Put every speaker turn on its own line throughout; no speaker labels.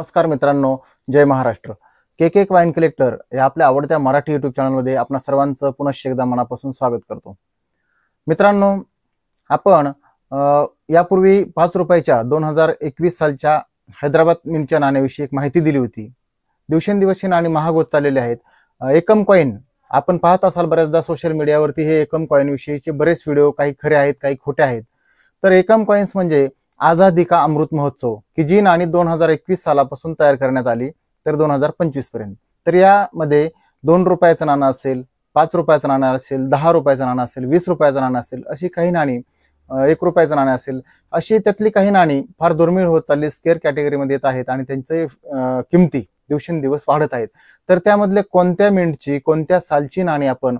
नमस्कार मित्रांनो, जय महाराष्ट्र। के wine collector या आपल्या आवडत्या मराठी यूट्यूब चॅनलमध्ये आपणा सर्वांचं पुनश्च एकदा मनापासून स्वागत करतो। मित्रांनो, आपण यापूर्वी 5 रुपयाच्या 2021 सालच्या हैदराबाद मिंटच्या नाण्याविषयी एक माहिती दिली होती। दिवसेंदिवस नाणी महाग होत चाललेले आहेत। एकम कॉइन आपण पाहत असाल बऱ्याचदा सोशल मीडियावरती हे एकम कॉइन विषयीचे बरेच व्हिडिओ काही खरे आहेत काही खोटे आहेत। तर एकम कॉइन्स म्हणजे आझादी का अमृत महोत्सव की जी नाणी 2021 सालापासून तयार करण्यात आली तर 2025 पर्यंत। तर यामध्ये 2 रुपयाचं नाणं असेल, 5 रुपयाचं नाणं असेल, 10 रुपयाचं नाणं असेल, 20 रुपयाचं नाणं असेल, अशी काही नाणी, 1 रुपयाचं नाणं असेल, अशी त्यातली काही नाणी फार दुर्मिळ होत चालली, स्केअर कॅटेगरीमध्ये येत आहेत आणि त्यांचे किमती दिवसेंदिवस वाढत आहेत। तर त्यामधले कोणत्या मिंटची कोणत्या सालची नाणी आपण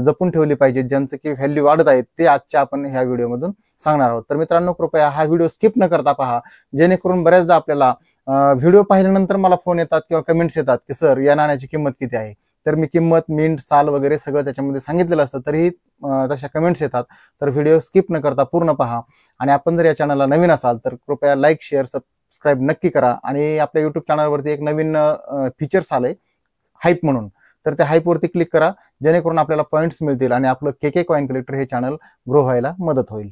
जपून ठेवली पाहिजेत ज्यांचे की व्हॅल्यू वाढत आहेत ते आजच्या आपण ह्या व्हिडिओमधून सांगणार आहोत। तर मित्रांनो, कृपया हा व्हिडिओ स्किप न करता पहा, जेणेकरून बऱ्याचदा आपल्याला व्हिडिओ पाहिल्यानंतर मला फोन येतात किंवा कमेंट्स येतात की सर या नाण्याची किंमत किती आहे। तर मी किंमत, मिंट, साल वगैरे सगळं त्याच्यामध्ये सांगितलेलं असतं, तरीही तशा कमेंट्स येतात। तर व्हिडिओ स्किप न करता पूर्ण पहा आणि आपण जर या चॅनलला नवीन असाल तर कृपया लाईक, शेअर, सबस्क्राईब नक्की करा। आणि आपल्या यूट्यूब चॅनलवरती एक नवीन फीचर्स आलंय हाईप म्हणून, तर त्या हाईप वरती क्लिक करा जेणेकरून आपल्याला पॉइंट्स मिळतील आणि आपलं के कॉइन कलेक्टर हे चॅनल ग्रो व्हायला मदत होईल।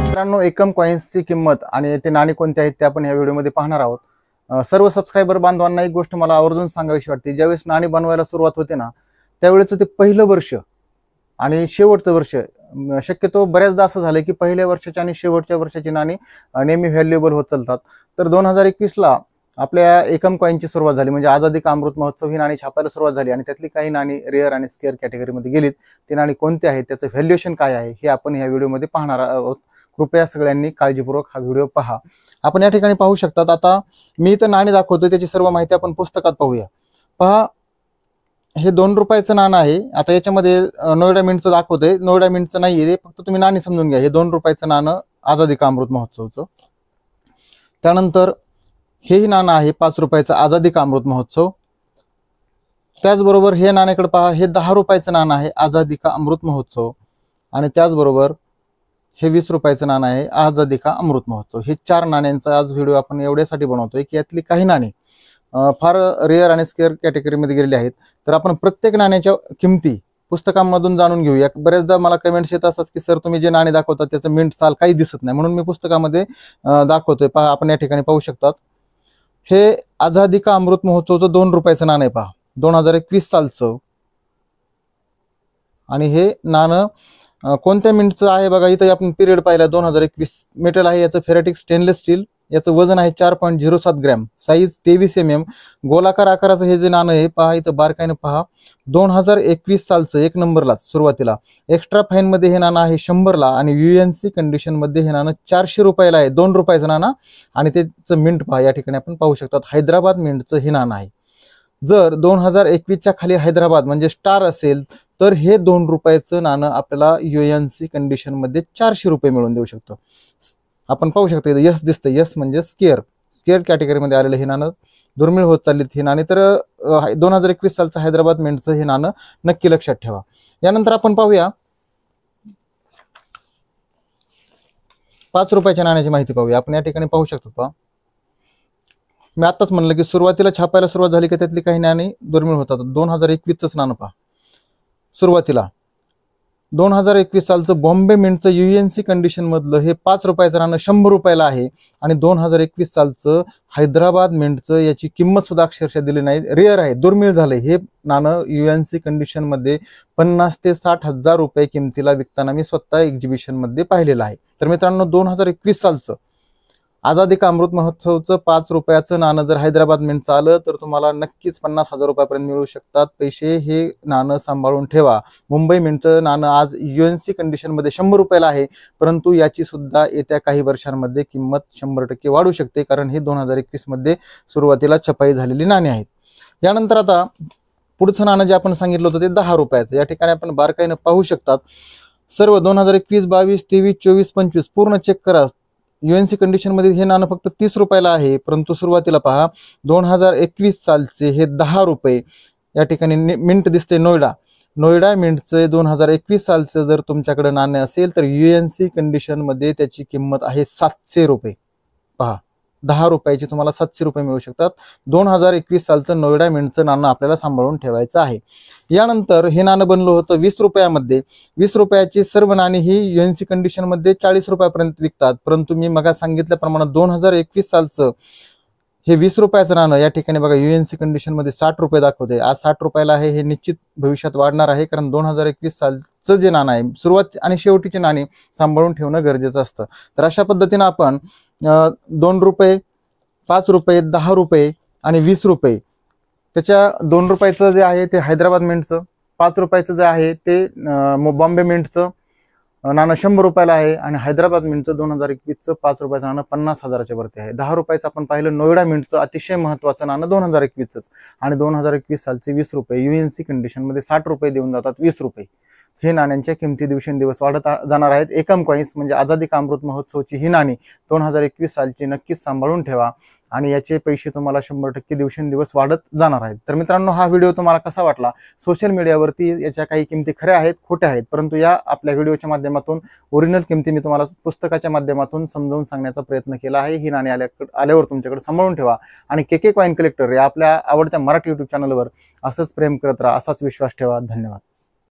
मित्रांनो, एकम कॉइन्सची किंमत आणि ते नाणी कोणते आहेत ते आपण या व्हिडिओमध्ये पाहणार आहोत। सर्व सबस्क्रायबर बांधवांना एक गोष्ट मला आवर्जून सांगावीशी वाटते, ज्यावेळेस नाणी बनवायला सुरुवात होते ना त्यावेळेचं ते पहिलं वर्ष आणि शेवटचं वर्ष, शक्यतो बऱ्याचदा असं झालं की पहिल्या वर्षाची आणि शेवटच्या वर्षाची नाणी नेहमी व्हॅल्युएबल होत चालतात। तर 2021 ला आपल्या एकम कॉइनची सुरुवात झाली, म्हणजे आझादी का अमृत महोत्सव ही नाणी छापायला सुरुवात झाली आणि त्यातली काही नाणी रेअर आणि स्केअर कॅटेगरीमध्ये गेलीत। ती नाणी कोणती आहेत, त्याचं व्हॅल्युएशन काय आहे हे आपण या व्हिडिओमध्ये पाहणार आहोत। कृपया सगळ्यांनी काळजीपूर्वक हा व्हिडिओ पहा। आपण या ठिकाणी पाहू शकतात, आता मी इथं नाणी दाखवतोय त्याची सर्व माहिती आपण पुस्तकात पाहूया। पहा, हे 2 रुपयाचं नाणं आहे। आता याच्यामध्ये नोएडा मिंटचं दाखवतोय, नोएडा मिंटचं नाहीये ते, फक्त तुम्ही नाणी समजून घ्या। हे 2 रुपयाचं नाणं आझादी का अमृत महोत्सवचं। त्यानंतर हेही नाणं आहे 5 रुपयाचं आझादी का अमृत महोत्सव। त्याचबरोबर हे नाण्याकडे पहा, हे 10 रुपयाचं नाणं आहे आझादी का अमृत महोत्सव आणि त्याचबरोबर हे 20 रुपयाचं नाणं आहे आझादी का अमृत महोत्सव। हे 4 नाण्यांचा आज व्हिडिओ आपण एवढ्यासाठी बनवतोय की यातली काही नाणी फार रेअर आणि स्केअर कॅटेगरीमध्ये गेलेली आहेत। तर आपण प्रत्येक नाण्याच्या किमती पुस्तकांमधून जाणून घेऊया। बरेचदा मला कमेंट्स येत असतात की सर तुम्ही जे नाणे दाखवतात त्याचं मिंट साल काही दिसत नाही, म्हणून मी पुस्तकामध्ये दाखवतोय। पहा, आपण या ठिकाणी पाहू शकतात, हे आझादी का अमृत महोत्सवचं 2 रुपयाचं नाणं आहे। पहा, 2021 सालचं आणि हे नाणं कोणत्या मिंटचं आहे बघा। इथं आपण पिरियड पाहिला 2021, मेटल आहे याचं फेरेटिक स्टेनलेस स्टील, याचं वजन आहे 4.07 ग्रॅम, साईज 23 mm, गोलाकार आकाराचं हे जे नाणं आहे पहा, इथं बारकाईनं पहा। 2021 सालचं 1 नंबरलाच सुरुवातीला एक्स्ट्रा फाईन मध्ये हे नाणं आहे 100ला आणि UNC कंडिशन मध्ये हे नाणं 400 रुपयाला आहे। 2 रुपयाचं नाणं आणि त्याचं मिंट पहा, या ठिकाणी आपण पाहू शकतात हैदराबाद मिंटचं हे नाणं आहे। जर 2021च्या खाली हैदराबाद म्हणजे स्टार असेल तर हे 2 रुपयाचं नाणं आपल्याला UNC कंडिशन मध्ये 400 रुपये मिळून देऊ शकतो। आपण पाहू शकतो इथं यस दिसतं, यस म्हणजे स्केअर कॅटेगरीमध्ये आलेलं हे नाणं दुर्मिळ होत चाललीत ही नाणी। तर 2021 सालचं हैदराबाद मिंटचं हे नाणं नक्की लक्षात ठेवा। यानंतर आपण पाहूया 5 रुपयाच्या नाण्याची माहिती पाहूया। आपण या ठिकाणी पाहू शकतो, पहा मी आताच म्हणलं की सुरुवातीला छापायला सुरुवात झाली की त्यातली काही नाणी दुर्मिळ होतात। 2021च नाणं पहा, सुरुवातीला 2021 सालचं बॉम्बे मिंटचं UNC कंडिशन मधलं हे 5 रुपयाचं नाणं 100 रुपयाला आहे आणि 2021 सालचं हैदराबाद मिंटचं याची किंमत सुद्धा अक्षरशः दिली नाही, रेअर आहे, दुर्मिळ झालंय। हे नाणं UNC कंडिशन मध्ये 50 ते 60 हजार रुपये किमतीला विकताना मी स्वतः एक्झिबिशन मध्ये पाहिलेलं आहे। तर मित्रांनो, 2021 सालचं आझादी का अमृत महोत्सवचं 5 रुपयाचं नाणं जर हैदराबाद मिंटचं आलं तर तुम्हाला नक्कीच 50,000 रुपयापर्यंत मिळू शकतात पैसे. हे नाणं सांभाळून ठेवा. मुंबई मिंटचं नाणं आज UNC कंडिशनमध्ये 100 रुपयाला आहे, परंतु याची सुद्धा येत्या काही वर्षांमध्ये किंमत 100% वाढू शकते, कारण ही 2021 मध्ये सुरुवातीला छपाई झालेली नाणी आहेत. यानंतर आता पुढचं नाणं जे आपण सांगितलं होतं ते 10 रुपयाचं. या ठिकाणी आपण बारकाईनं पाहू शकतात. सर्व 2021, 22, 23, 24, 25 पूर्ण चेक करा. UNC कंडिशनमध्ये हे नाणं फक्त 30 रुपयाला आहे, परंतु सुरुवातीला पहा 2021 सालचे हे 10 रुपये. या ठिकाणी मिंट दिसते नोएडा मिंटचे 2021 सालचं जर तुमच्याकडे नाणं असेल तर UNC कंडिशनमध्ये त्याची किंमत आहे 700 रुपये. पहा 10 रुपयाची तुम्हाला 700 रुपये मिळू शकतात. 2021 सालचं नोएडा मिंटचं नाणं आपल्याला सांभाळून ठेवायचं आहे. यानंतर हे नाणं बनलं होतं 20 रुपयामध्ये. 20 रुपयाची सर्व नाणी ही UNC कंडिशनमध्ये 40 रुपयापर्यंत विकतात, परंतु मी मग सांगितल्याप्रमाणे 2021 सालचं हे 20 रुपयाचं नाणं या ठिकाणी बघा UNC कंडिशनमध्ये 60 रुपये दाखवते. आज 60 रुपयाला आहे. हे निश्चित भविष्यात वाढणार आहे, कारण 2021 सालचं जे नाणं आहे सुरुवात आणि शेवटीची नाणी सांभाळून ठेवणं गरजेचं असतं. तर अशा पद्धतीनं आपण 2 रुपये, 5 रुपये, 10 रुपये आणि 20 रुपये, त्याच्या 2 रुपयाचं जे आहे ते हैदराबाद मिंटचं, 5 रुपयाचं जे आहे ते बॉम्बे मिंटचं नाणं 100 रुपयाला आहे, आणि हैदराबाद मिंटचं 2021चं 5 रुपयाचं नाणं 50,000च्या वरती आहे. 10 रुपयाचं आपण पाहिलं नोएडा मिंटचं अतिशय महत्त्वाचं नाणं 2021च, आणि 2021 सालचे 20 रुपये UNC कंडिशनमध्ये 60 रुपये देऊन जातात 20 रुपये. हे नाण्यांच्या किमती दिवसेंदिवस वाढत जाणार आहेत. एकम कॉइन्स म्हणजे आझादी का अमृत महोत्सवची ही नाणी 2021 सालची नक्कीच सांभाळून ठेवा, आणि याचे पैसे तुम्हाला 100% दिवसेंदिवस वाढत जाणार आहेत. तर मित्रांनो, हा व्हिडिओ तुम्हाला कसा वाटला? सोशल मीडियावरती याच्या काही किमती खऱ्या आहेत, खोट्या आहेत, परंतु या आपल्या व्हिडिओच्या माध्यमातून ओरिजिनल किमती मी तुम्हाला पुस्तकाच्या माध्यमातून समजावून सांगण्याचा प्रयत्न केला आहे. ही नाणी आल्यावर तुमच्याकडे सांभाळून ठेवा, आणि KK कॉइन कलेक्टर या आपल्या आवडत्या मराठी YouTube चॅनलवर असंच प्रेम करत राहा, असाच विश्वास ठेवा. धन्यवाद.